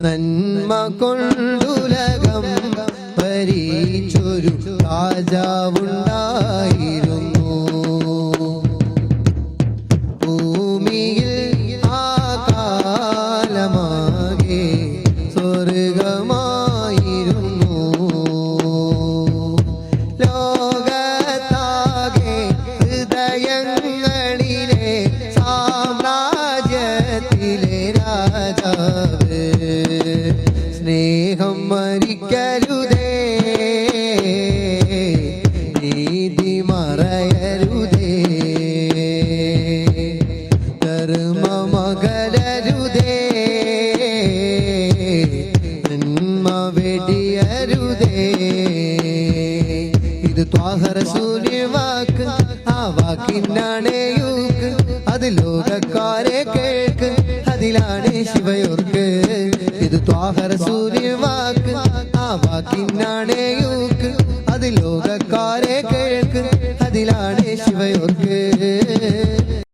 നന്മ കൊണ്ടുലകം ഭരിച്ചൊരു രാജാവുണ്ടായിരുന്നു. ഭൂമിയിൽ ആ കാലമാകെ സ്വർഗമായിരുന്നു. ലോകത്താകെ ഹൃദയങ്ങളിലെ സാമ്രാജ്യത്തിലെ രാജാവ് സ്നേഹം മരിക്കരുതേ, നീതി മറയരുതേ, ധർമ്മമകലരുതേ, നന്മ വെടിയരുതേ. ഇത് ത്വാഹ റസൂലിന്റെ വാക്ക്, ആ വാക്കിനാണ് യൂക്ക്, അത് ലോകക്കാരെ കേൾക്ക്, അതിലാണ് ശിവയോർക്ക്. ഇത് ത്വാഹ റസൂലിന്റെ വാക്ക്, ആ വാക്കിനാണ് യൂക്ക്, അത് ലോകക്കാരെ കേൾക്ക്, അതിലാണ് ശിവയോർക്ക്.